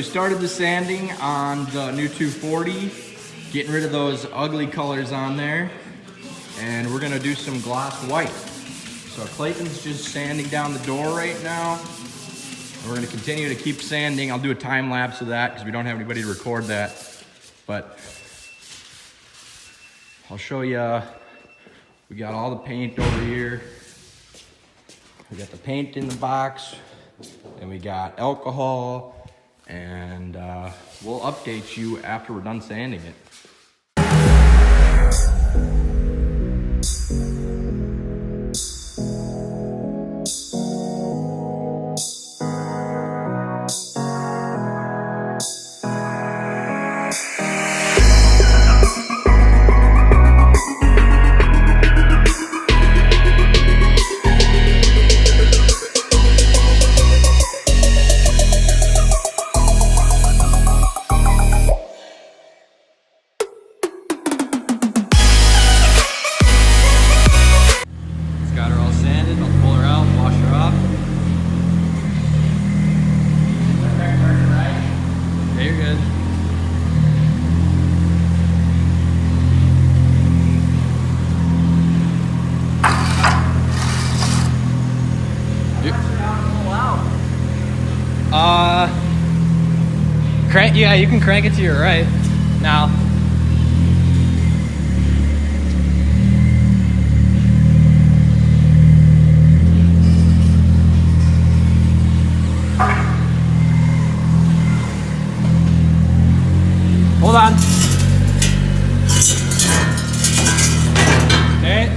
we started the sanding on the new 240, getting rid of those ugly colors on there, and we're gonna do some gloss white. So Clayton's just sanding down the door right now. We're gonna continue to keep sanding. I'll do a time lapse of that because we don't have anybody to record that. But I'll show you, we got all the paint over here. We got the paint in the box, and we got alcohol, and we'll update you after we're done sanding it. Yeah, you can crank it to your right now. Hold on. Okay.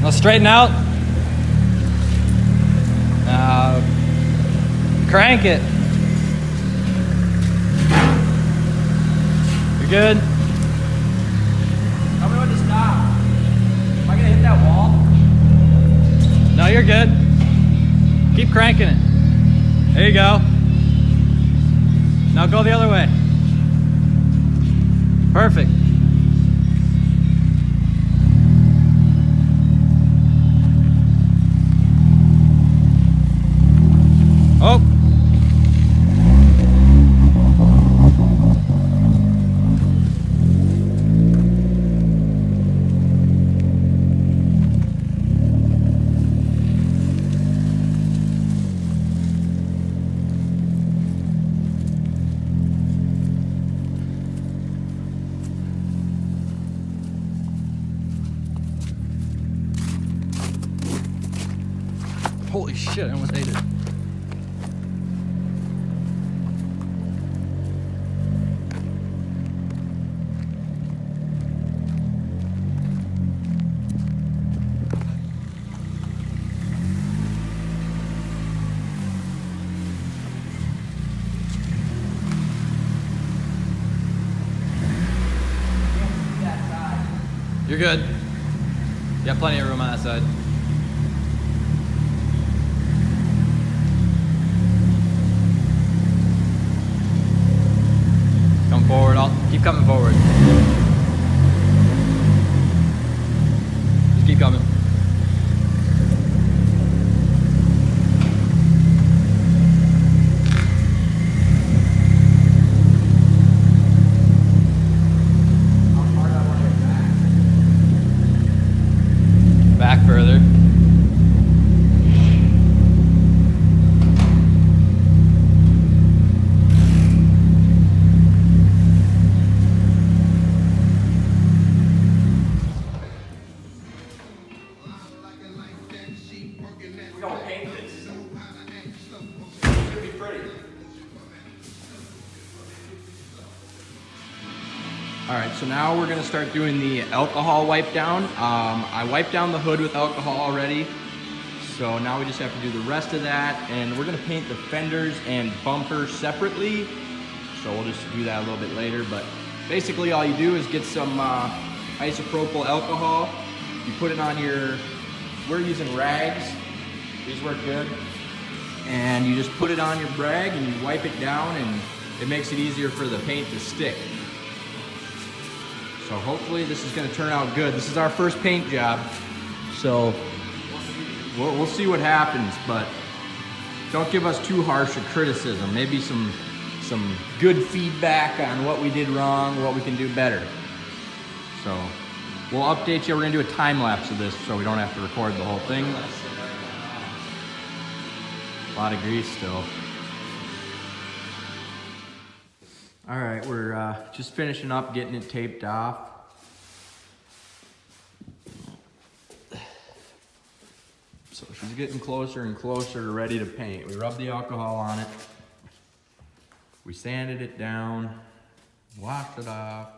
Now straighten out. Crank it. You're good. Tell me when to stop. Am I gonna hit that wall? No, you're good. Keep cranking it. There you go. Now go the other way. Perfect. Oh. Holy shit, I almost ate it. You're good. You got plenty of room on that side. Come forward. I'll keep coming forward. Just keep coming. Back further. We're gonna paint this. It's gonna be pretty. All right, so now we're gonna start doing the alcohol wipe down. I wiped down the hood with alcohol already, so now we just have to do the rest of that, and we're gonna paint the fenders and bumper separately. So we'll just do that a little bit later, but basically all you do is get some isopropyl alcohol. You put it on your, we're using rags. These work good. And you just put it on your rag and you wipe it down, and it makes it easier for the paint to stick. So hopefully this is gonna turn out good. This is our first paint job, so we'll see what happens, but don't give us too harsh a criticism. Maybe some good feedback on what we did wrong, what we can do better. So we'll update you. We're gonna do a time lapse of this so we don't have to record the whole thing. A lot of grease still. All right, we're just finishing up getting it taped off. So she's getting closer and closer, ready to paint. We rubbed the alcohol on it. We sanded it down, washed it off.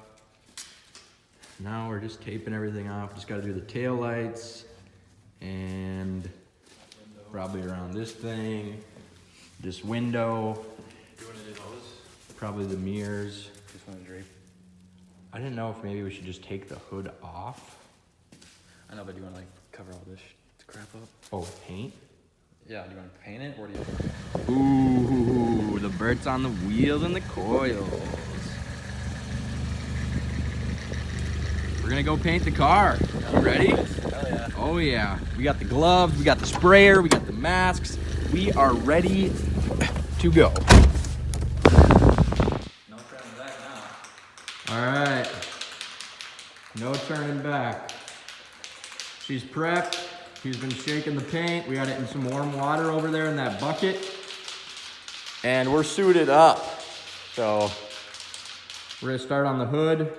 Now we're just taping everything off. Just gotta do the tail lights and probably around this thing, this window. Do you want to do those? Probably the mirrors. Just want to drape. I didn't know if maybe we should just take the hood off. I know, but do you want to like cover all this crap up? Oh, paint? Yeah, do you want to paint it or do you? Ooh, the birds on the wheels and the coils. We're gonna go paint the car. You ready? Hell yeah. Oh yeah. We got the gloves, we got the sprayer, we got the masks. We are ready to go. No turning back now. All right. No turning back. She's prepped. She's been shaking the paint. We got it in some warm water over there in that bucket. And we're suited up. So we're gonna start on the hood.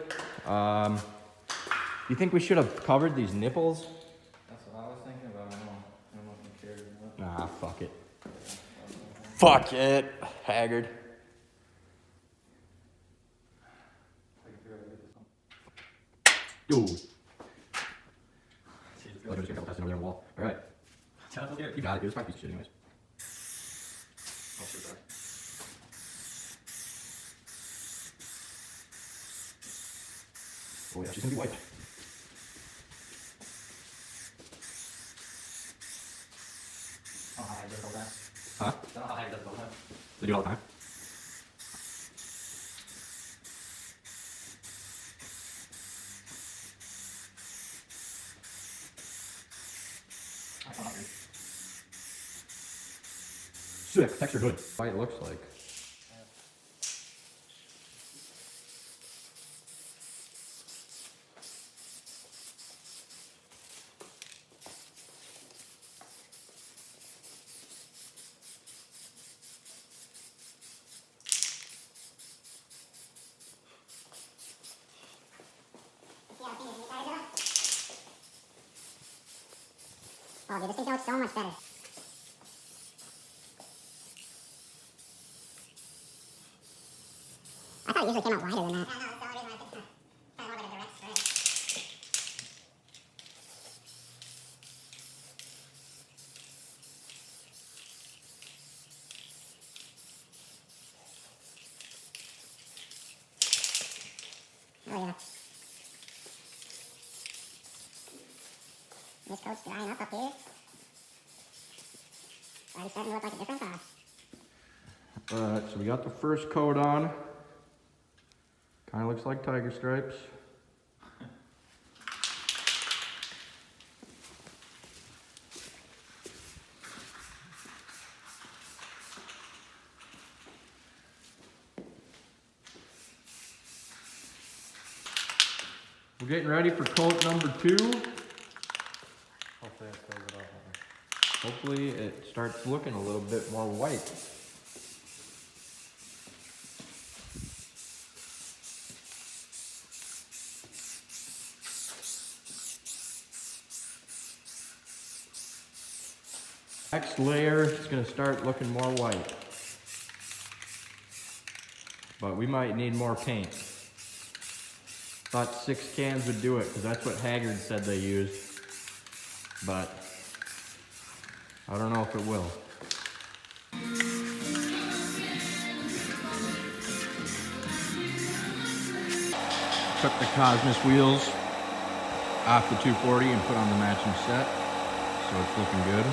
You think we should have covered these nipples? That's what I was thinking about. I don't know if you cared or not. Nah, fuck it. Fuck it, Haggard. Ooh. Like I'm just gonna over there on the wall. All right. You got it. It was 5 pieces of shit anyways. Oh, shit, sorry. Oh yeah, she's gonna be white. Oh, hi, does it all that? Huh? I don't know how Haggard does it all the time. They do it all the time. I thought it. Sick. Texture good. Why it looks like. Oh, dude, this thing goes so much better. I thought it usually came out wider than that. Yeah, no, that's the only reason I think it's kind of more of a direct spray. Oh, yeah. This coat's drying up here. Already starting to look like a different car. Alright, so we got the first coat on. Kind of looks like tiger stripes. We're getting ready for coat number 2. Hopefully that throws it off. Hopefully it starts looking a little bit more white. Next layer is going to start looking more white. But we might need more paint. Thought 6 cans would do it because that's what Haggard said they used. But I don't know if it will. Took the Cosmos wheels off the 240 and put on the matching set. So it's looking good.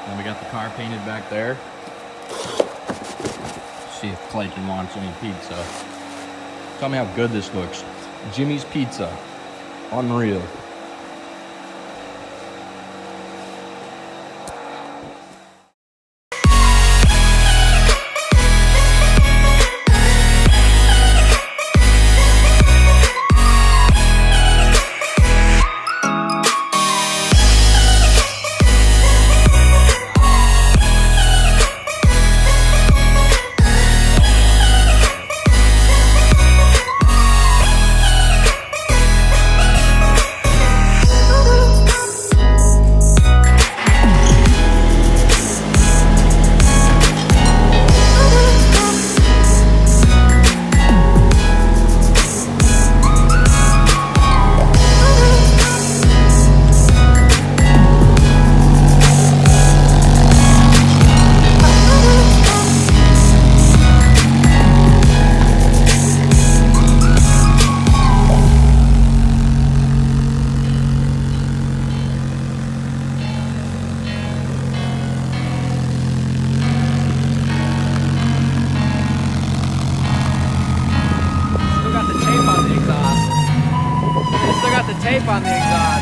Then we got the car painted back there. See if Clayton wants any pizza. Tell me how good this looks. Jimmy's Pizza. Unreal. on the exhaust.